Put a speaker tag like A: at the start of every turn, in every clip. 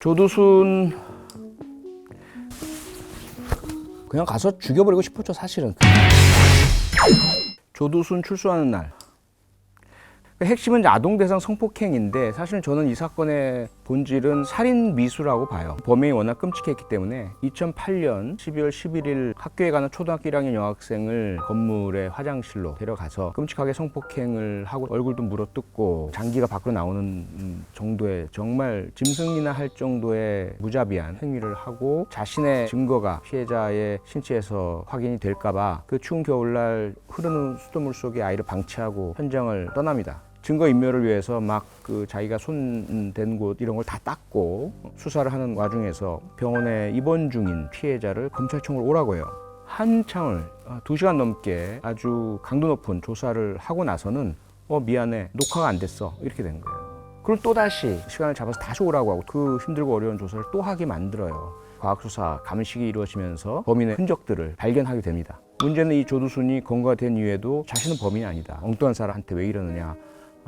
A: 조두순 그냥 가서 죽여버리고 싶었죠, 사실은. 조두순 출소하는 날. 핵심은 이제 아동대상 성폭행인데, 사실은 저는 이 사건의 본질은 살인 미수라고 봐요. 범행이 워낙 끔찍했기 때문에 2008년 12월 11일 학교에 가는 초등학교 1학년 여학생을 건물의 화장실로 데려가서 끔찍하게 성폭행을 하고 얼굴도 물어뜯고 장기가 밖으로 나오는 정도의, 정말 짐승이나 할 정도의 무자비한 행위를 하고, 자신의 증거가 피해자의 신체에서 확인이 될까봐 그 추운 겨울날 흐르는 수돗물 속에 아이를 방치하고 현장을 떠납니다. 증거인멸을 위해서 막 자기가 손댄 곳 이런 걸 다 닦고 수사를 하는 와중에서 병원에 입원 중인 피해자를 검찰청으로 오라고 해요. 한참을 2시간 넘게 아주 강도 높은 조사를 하고 나서는 미안해, 녹화가 안 됐어, 이렇게 된 거예요. 그럼 또다시 시간을 잡아서 다시 오라고 하고 그 힘들고 어려운 조사를 또 하게 만들어요. 과학수사 감식이 이루어지면서 범인의 흔적들을 발견하게 됩니다. 문제는 이 조두순이 검거가 된 이후에도 자신은 범인이 아니다, 엉뚱한 사람한테 왜 이러느냐.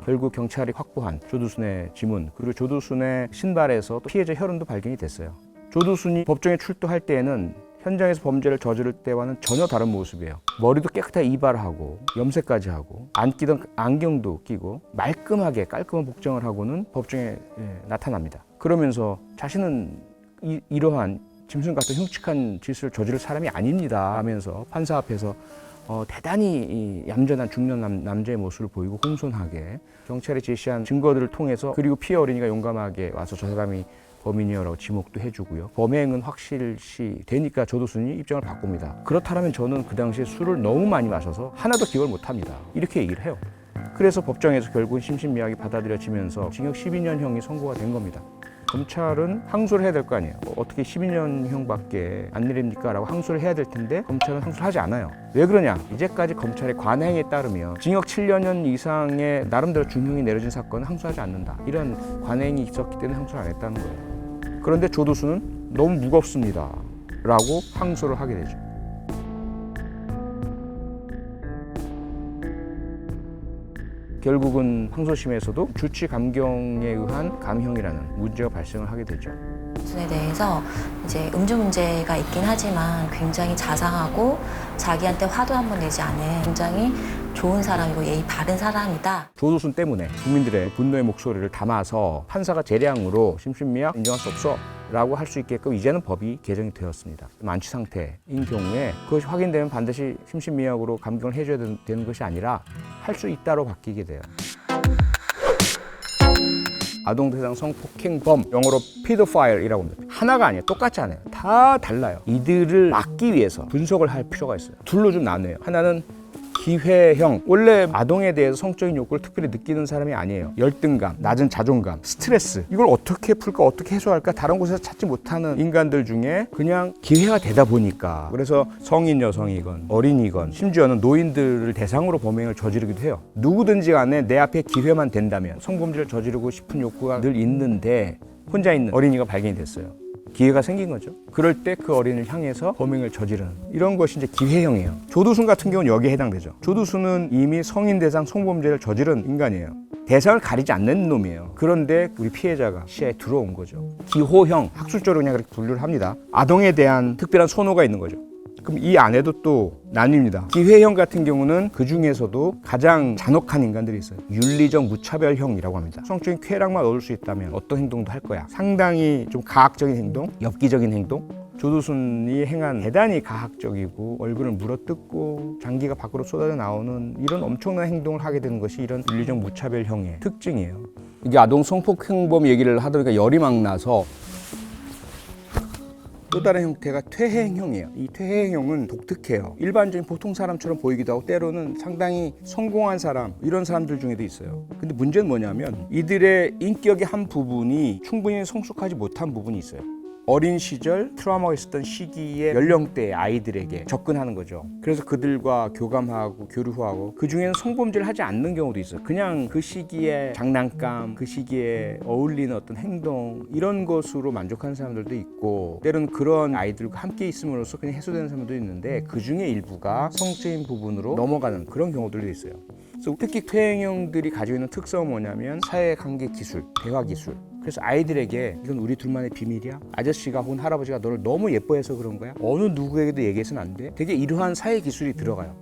A: 결국 경찰이 확보한 조두순의 지문, 그리고 조두순의 신발에서 또 피해자 혈흔도 발견이 됐어요. 조두순이 법정에 출두할 때에는 현장에서 범죄를 저지를 때와는 전혀 다른 모습이에요. 머리도 깨끗하게 이발하고 염색까지 하고 안 끼던 안경도 끼고 말끔하게 깔끔한 복장을 하고는 법정에 나타납니다. 그러면서 자신은 이러한 짐승 같은 흉측한 짓을 저지를 사람이 아닙니다 하면서 판사 앞에서 대단히 얌전한 중년 남자의 모습을 보이고 공손하게 경찰이 제시한 증거들을 통해서, 그리고 피해 어린이가 용감하게 와서 저 사람이 범인이요라고 지목도 해주고요. 범행은 확실시 되니까 조두순이 입장을 바꿉니다. 그렇다면 저는 그 당시에 술을 너무 많이 마셔서 하나도 기억을 못합니다, 이렇게 얘기를 해요. 그래서 법정에서 결국은 심신미약이 받아들여지면서 징역 12년형이 선고가 된 겁니다. 검찰은 항소를 해야 될 거 아니에요. 어떻게 12년형밖에 안 내립니까? 라고 항소를 해야 될 텐데 검찰은 항소를 하지 않아요. 왜 그러냐? 이제까지 검찰의 관행에 따르면 징역 7년 이상의 나름대로 중형이 내려진 사건은 항소하지 않는다, 이런 관행이 있었기 때문에 항소를 안 했다는 거예요. 그런데 조두순은 너무 무겁습니다 라고 항소를 하게 되죠. 결국은 항소심에서도 주치 감경에 의한 감형이라는 문제가 발생을 하게 되죠.
B: 조두순에 대해서 이제 음주 문제가 있긴 하지만 굉장히 자상하고 자기한테 화도 한번 내지 않은 굉장히 좋은 사람이고 예의 바른 사람이다.
A: 조두순 때문에 국민들의 분노의 목소리를 담아서 판사가 재량으로 심신미약 인정할 수 없어 라고 할 수 있게끔 이제는 법이 개정이 되었습니다. 만취 상태인 경우에 그것이 확인되면 반드시 심신미약으로 감경을 해줘야 되는 것이 아니라 할 수 있다로 바뀌게 돼요. 아동대상 성폭행범, 영어로 pedophile-이라고 합니다. 하나가 아니에요. 똑같지 않아요. 다 달라요. 이들을 막기 위해서 분석을 할 필요가 있어요. 둘로 좀 나눠요. 하나는 기회형, 원래 아동에 대해서 성적인 욕구를 특별히 느끼는 사람이 아니에요. 열등감, 낮은 자존감, 스트레스, 이걸 어떻게 풀까, 어떻게 해소할까 다른 곳에서 찾지 못하는 인간들 중에 그냥 기회가 되다 보니까, 그래서 성인 여성이건 어린이건 심지어는 노인들을 대상으로 범행을 저지르기도 해요. 누구든지 간에 내 앞에 기회만 된다면 성범죄를 저지르고 싶은 욕구가 늘 있는데 혼자 있는 어린이가 발견이 됐어요. 기회가 생긴 거죠. 그럴 때 그 어린이를 향해서 범행을 저지르는, 이런 것이 이제 기회형이에요. 조두순 같은 경우는 여기에 해당되죠. 조두순은 이미 성인 대상 성범죄를 저지른 인간이에요. 대상을 가리지 않는 놈이에요. 그런데 우리 피해자가 시야에 들어온 거죠. 기호형, 학술적으로 그냥 그렇게 분류를 합니다. 아동에 대한 특별한 선호가 있는 거죠. 그럼 이 안에도 또 나뉩니다. 기회형 같은 경우는 그 중에서도 가장 잔혹한 인간들이 있어요. 윤리적 무차별형이라고 합니다. 성적인 쾌락만 얻을 수 있다면 어떤 행동도 할 거야. 상당히 좀 가학적인 행동, 엽기적인 행동. 조두순이 행한 대단히 가학적이고 얼굴을 물어뜯고 장기가 밖으로 쏟아져 나오는 이런 엄청난 행동을 하게 되는 것이 이런 윤리적 무차별형의 특징이에요. 이게 아동 성폭행범 얘기를 하다 보니까 열이 막 나서, 또 다른 형태가 퇴행형이에요. 이 퇴행형은 독특해요. 일반적인 보통 사람처럼 보이기도 하고 때로는 상당히 성공한 사람, 이런 사람들 중에도 있어요. 근데 문제는 뭐냐면 이들의 인격의 한 부분이 충분히 성숙하지 못한 부분이 있어요. 어린 시절 트라우마가 있었던 시기의 연령대의 아이들에게 접근하는 거죠. 그래서 그들과 교감하고 교류하고, 그 중에는 성범죄를 하지 않는 경우도 있어요. 그냥 그 시기에 장난감, 그 시기에 어울리는 어떤 행동, 이런 것으로 만족하는 사람들도 있고, 때로는 그런 아이들과 함께 있음으로써 그냥 해소되는 사람도 있는데, 그 중에 일부가 성적인 부분으로 넘어가는 그런 경우들도 있어요. 그래서 특히 퇴행형들이 가지고 있는 특성은 뭐냐면 사회관계 기술, 대화 기술, 그래서 아이들에게 이건 우리 둘만의 비밀이야. 아저씨가 혹은 할아버지가 너를 너무 예뻐해서 그런 거야. 어느 누구에게도 얘기해서는 안 돼. 되게 이러한 사회 기술이 들어가요.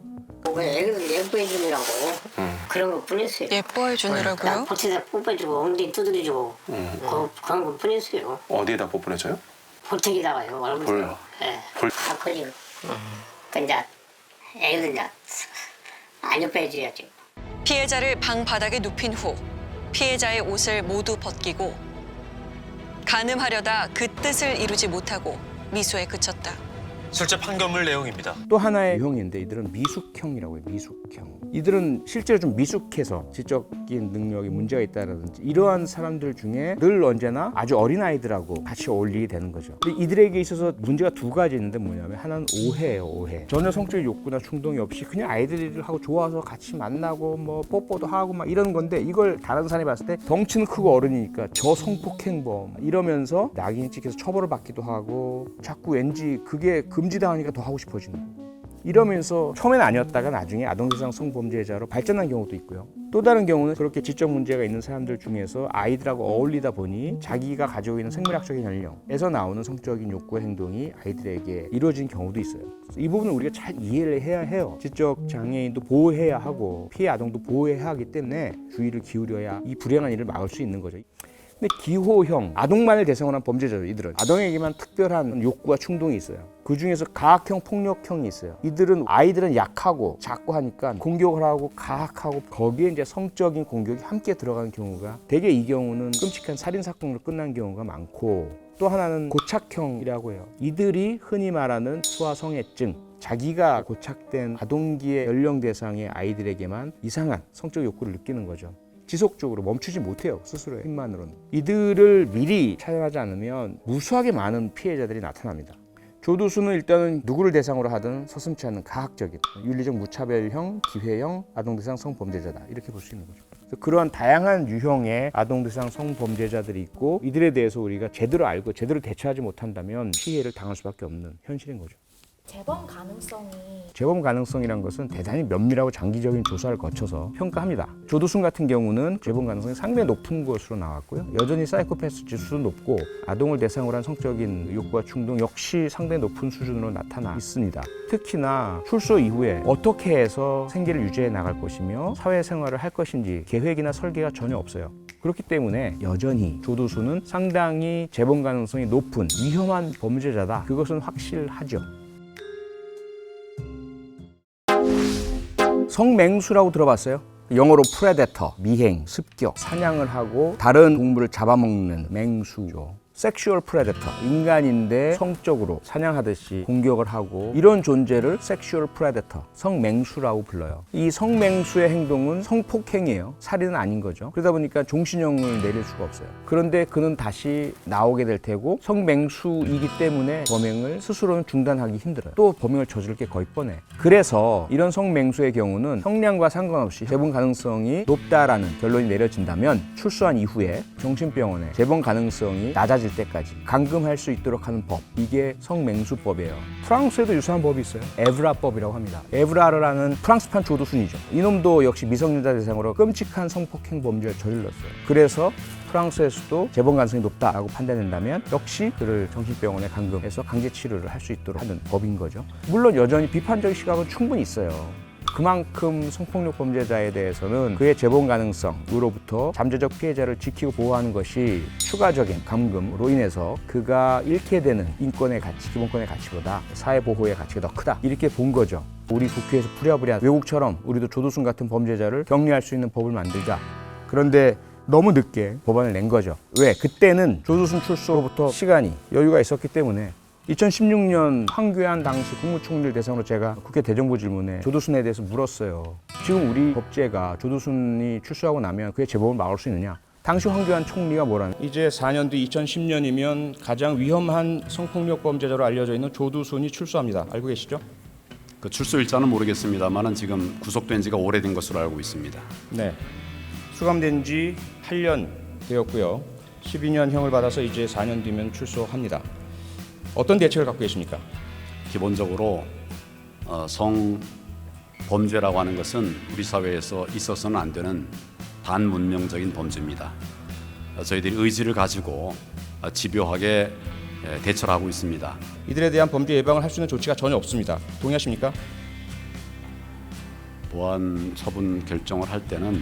C: 애들 예뻐해 주느라고 그런 것 뿐이었어요.
D: 예뻐해 주느라고요?
C: 보채에다 뽀뽀해주고 엉덩이 두드려주고 그런 것 뿐이었어요.
E: 어디에다 뽀뽀해줘요?
C: 보채기다가요. 얼굴. 예. 다 커지고. 그 이제 애들 이제 안 예뻐해 줘야지.
D: 피해자를 방 바닥에 눕힌 후 피해자의 옷을 모두 벗기고 간음하려다 그 뜻을 이루지 못하고 미수에 그쳤다.
F: 실제 판결문 내용입니다.
A: 또 하나의 유형인데 이들은 미숙형이라고 해요. 미숙형. 이들은 실제로 좀 미숙해서 지적인 능력이 문제가 있다든지 이러한 사람들 중에 늘 언제나 아주 어린 아이들하고 같이 어울리게 되는 거죠. 근데 이들에게 있어서 문제가 두 가지 있는데 뭐냐면 하나는 오해예요. 오해. 전혀 성적 욕구나 충동이 없이 그냥 아이들하고 좋아서 같이 만나고 뭐 뽀뽀도 하고 막 이런 건데 이걸 다른 사람이 봤을 때 덩치는 크고 어른이니까 저 성폭행범 이러면서 낙인이 찍혀서 처벌을 받기도 하고 자꾸 왠지 그게 금지당하니까 더 하고 싶어지는 거예요. 이러면서 처음엔 아니었다가 나중에 아동대상 성범죄자로 발전한 경우도 있고요. 또 다른 경우는 그렇게 지적 문제가 있는 사람들 중에서 아이들하고 어울리다 보니 자기가 가지고 있는 생물학적인 연령에서 나오는 성적인 욕구와 행동이 아이들에게 이루어진 경우도 있어요. 이 부분은 우리가 잘 이해를 해야 해요. 지적 장애인도 보호해야 하고 피해 아동도 보호해야 하기 때문에 주의를 기울여야 이 불행한 일을 막을 수 있는 거죠. 근데 기호형, 아동만을 대상으로 한 범죄자죠. 이들은 아동에게만 특별한 욕구와 충동이 있어요. 그 중에서 가학형, 폭력형이 있어요. 이들은 아이들은 약하고 작고 하니까 공격을 하고 가학하고 거기에 이제 성적인 공격이 함께 들어가는 경우가 되게 이 경우는 끔찍한 살인 사건으로 끝난 경우가 많고 또 하나는 고착형이라고 해요. 이들이 흔히 말하는 소아성애증. 자기가 고착된 아동기의 연령 대상의 아이들에게만 이상한 성적 욕구를 느끼는 거죠. 지속적으로 멈추지 못해요. 스스로의 힘만으로는. 이들을 미리 차단하지 않으면 무수하게 많은 피해자들이 나타납니다. 조두수는 일단은 누구를 대상으로 하든 서슴지 않는 가학적인 윤리적 무차별형, 기회형 아동대상 성범죄자다 이렇게 볼 수 있는 거죠. 그래서 그러한 다양한 유형의 아동대상 성범죄자들이 있고 이들에 대해서 우리가 제대로 알고 제대로 대처하지 못한다면 피해를 당할 수밖에 없는 현실인 거죠. 재범 가능성이란 것은 대단히 면밀하고 장기적인 조사를 거쳐서 평가합니다. 조두순 같은 경우는 재범 가능성이 상당히 높은 것으로 나왔고요. 여전히 사이코패스 지수도 높고 아동을 대상으로 한 성적인 욕구와 충동 역시 상당히 높은 수준으로 나타나 있습니다. 특히나 출소 이후에 어떻게 해서 생계를 유지해 나갈 것이며 사회생활을 할 것인지 계획이나 설계가 전혀 없어요. 그렇기 때문에 여전히 조두순은 상당히 재범 가능성이 높은 위험한 범죄자다. 그것은 확실하죠. 성맹수라고 들어봤어요? 영어로 프레데터, 미행, 습격, 사냥을 하고 다른 동물을 잡아먹는 맹수죠. 섹슈얼 프레데터, 인간인데 성적으로 사냥하듯이 공격을 하고 이런 존재를 섹슈얼 프레데터, 성맹수라고 불러요. 이 성맹수의 행동은 성폭행이에요. 살인은 아닌 거죠. 그러다 보니까 종신형을 내릴 수가 없어요. 그런데 그는 다시 나오게 될 테고 성맹수이기 때문에 범행을 스스로는 중단하기 힘들어요. 또 범행을 저지를 게 거의 뻔해. 그래서 이런 성맹수의 경우는 형량과 상관없이 재범 가능성이 높다라는 결론이 내려진다면 출소한 이후에 정신병원에 재범 가능성이 낮아질 때까지 감금할 수 있도록 하는 법, 이게 성맹수법이에요. 프랑스에도 유사한 법이 있어요. 에브라법이라고 합니다. 에브라르라는 프랑스판 조두순이죠. 이놈도 역시 미성년자 대상으로 끔찍한 성폭행 범죄를 저질렀어요. 그래서 프랑스에서도 재범 가능성이 높다라고 판단된다면 역시 그를 정신병원에 감금해서 강제 치료를 할 수 있도록 하는 법인 거죠. 물론 여전히 비판적 시각은 충분히 있어요. 그만큼 성폭력 범죄자에 대해서는 그의 재범 가능성으로부터 잠재적 피해자를 지키고 보호하는 것이 추가적인 감금으로 인해서 그가 잃게 되는 인권의 가치, 기본권의 가치보다 사회보호의 가치가 더 크다. 이렇게 본 거죠. 우리 국회에서 부랴부랴 외국처럼 우리도 조두순 같은 범죄자를 격리할 수 있는 법을 만들자. 그런데 너무 늦게 법안을 낸 거죠. 왜? 그때는 조두순 출소로부터 시간이 여유가 있었기 때문에 2016년 황교안 당시 국무총리를 대상으로 제가 국회 대정부 질문에 조두순에 대해서 물었어요. 지금 우리 법제가 조두순이 출소하고 나면 그의 재범을 막을 수 있느냐? 당시 황교안 총리가 뭐라는? 이제 4년 뒤 2010년이면 가장 위험한 성폭력 범죄자로 알려져 있는 조두순이 출소합니다. 알고 계시죠?
G: 그 출소 일자는 모르겠습니다만은 지금 구속된 지가 오래된 것으로 알고 있습니다.
A: 네. 수감된 지 8년 되었고요. 12년형을 받아서 이제 4년 뒤면 출소합니다. 어떤 대책을 갖고 계십니까?
G: 기본적으로 성범죄라고 하는 것은 우리 사회에서 있어서는 안 되는 반문명적인 범죄입니다. 저희들이 의지를 가지고 집요하게 대처를 하고 있습니다.
A: 이들에 대한 범죄 예방을 할 수 있는 조치가 전혀 없습니다. 동의하십니까?
G: 보안 처분 결정을 할 때는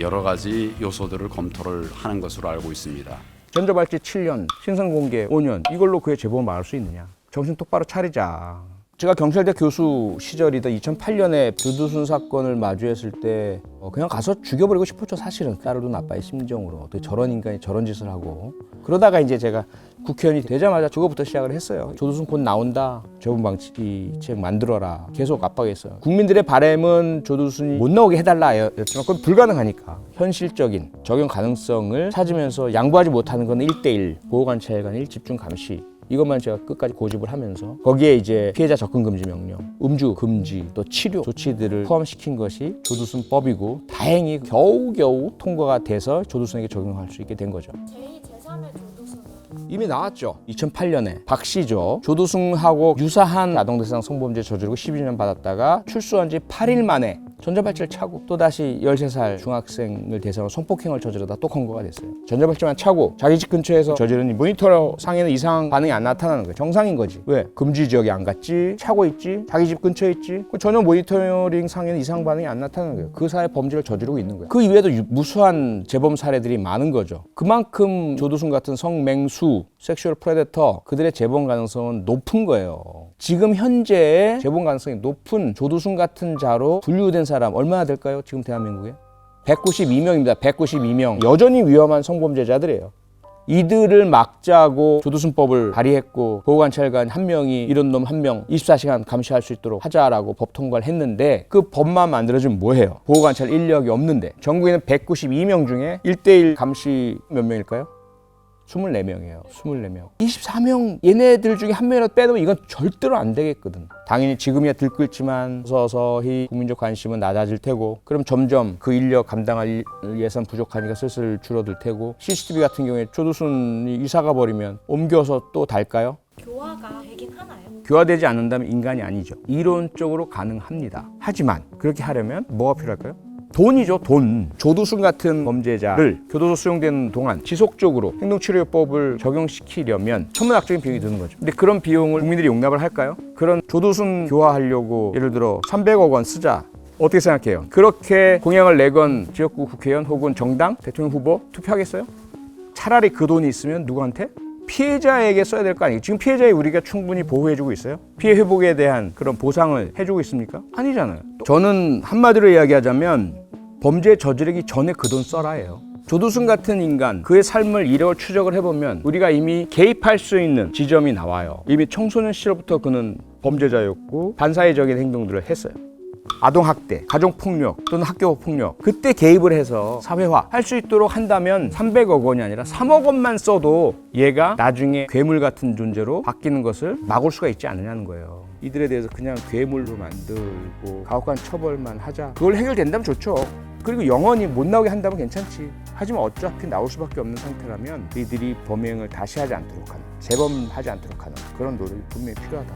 G: 여러 가지 요소들을 검토를 하는 것으로 알고 있습니다.
A: 전자발찌 7년, 신상공개 5년 이걸로 그의 죄범을 막을 수 있느냐? 정신 똑바로 차리자. 제가 경찰대 교수 시절이던 2008년에 조두순 사건을 마주했을 때 그냥 가서 죽여버리고 싶었죠. 사실은 까르도 나빠의 심정으로. 어떻게 저런 인간이 저런 짓을 하고. 그러다가 이제 제가 국회의원이 되자마자 그거부터 시작을 했어요. 조두순 곧 나온다. 재범방지책 만들어라. 계속 압박했어요. 국민들의 바람은 조두순이 못 나오게 해달라였지만 그건 불가능하니까 현실적인 적용 가능성을 찾으면서 양보하지 못하는 건 1대1 보호관찰 간 1집중 감시 이것만 제가 끝까지 고집을 하면서 거기에 이제 피해자 접근 금지 명령, 음주 금지, 또 치료 조치들을 포함시킨 것이 조두순법이고 다행히 겨우겨우 통과가 돼서 조두순에게 적용할 수 있게 된 거죠.
E: 제2, 제3의 조두순은
A: 이미 나왔죠. 2008년에 박 씨죠. 조두순하고 유사한 아동대상 성범죄 저지르고 12년 받았다가 출소한 지 8일 만에 전자발찌를 차고 또다시 13살 중학생을 대상으로 성폭행을 저지르다 또 검거가 됐어요. 전자발찌만 차고 자기 집 근처에서 저지르니 모니터 상에는 이상 반응이 안 나타나는 거예요. 정상인 거지. 왜? 금지 지역에 안 갔지, 차고 있지, 자기 집 근처에 있지. 전혀 모니터링 상에는 이상 반응이 안 나타나는 거예요. 그 사회 범죄를 저지르고 있는 거예요. 그 이외에도 무수한 재범 사례들이 많은 거죠. 그만큼 조두순 같은 성맹수, 섹슈얼 프레데터 그들의 재범 가능성은 높은 거예요. 지금 현재의 재범 가능성이 높은 조두순 같은 자로 분류된 사람 얼마나 될까요? 지금 대한민국에? 192명입니다. 192명. 여전히 위험한 성범죄자들이에요. 이들을 막자고 조두순법을 발의했고 보호관찰관 한 명이 이런 놈 한 명 24시간 감시할 수 있도록 하자라고 법 통과를 했는데 그 법만 만들어지면 뭐해요? 보호관찰 인력이 없는데 전국에는 192명 중에 1대1 감시 몇 명일까요? 24명이에요. 24명. 24명 얘네들 중에 한 명이라도 빼놓으면 이건 절대로 안 되겠거든. 당연히 지금이야 들끓지만 서서히 국민적 관심은 낮아질 테고 그럼 점점 그 인력 감당할 예산 부족하니까 슬슬 줄어들 테고 CCTV 같은 경우에 조두순이 이사가 버리면 옮겨서 또 달까요?
E: 교화가 되긴 하나요?
A: 교화되지 않는다면 인간이 아니죠. 이론적으로 가능합니다. 하지만 그렇게 하려면 뭐가 필요할까요? 돈이죠, 돈. 조두순 같은 범죄자를 교도소 수용되는 동안 지속적으로 행동치료법을 적용시키려면 천문학적인 비용이 드는 거죠. 근데 그런 비용을 국민들이 용납을 할까요? 그런 조두순 교화하려고 예를 들어 300억 원 쓰자. 어떻게 생각해요? 그렇게 공약을 내건 지역구 국회의원 혹은 정당, 대통령 후보 투표하겠어요? 차라리 그 돈이 있으면 누구한테? 피해자에게 써야 될 거 아니에요? 지금 피해자의 우리가 충분히 보호해주고 있어요? 피해 회복에 대한 그런 보상을 해주고 있습니까? 아니잖아요. 저는 한마디로 이야기하자면 범죄 저지르기 전에 그 돈 써라예요. 조두순 같은 인간, 그의 삶을 이력을 추적을 해보면 우리가 이미 개입할 수 있는 지점이 나와요. 이미 청소년 시절부터 그는 범죄자였고 반사회적인 행동들을 했어요. 아동학대, 가정폭력 또는 학교폭력 그때 개입을 해서 사회화 할 수 있도록 한다면 300억 원이 아니라 3억 원만 써도 얘가 나중에 괴물 같은 존재로 바뀌는 것을 막을 수가 있지 않느냐는 거예요. 이들에 대해서 그냥 괴물로 만들고 가혹한 처벌만 하자. 그걸 해결된다면 좋죠. 그리고 영원히 못 나오게 한다면 괜찮지. 하지만 어차피 나올 수밖에 없는 상태라면 이들이 범행을 다시 하지 않도록 하는, 재범하지 않도록 하는 그런 노력이 분명히 필요하다.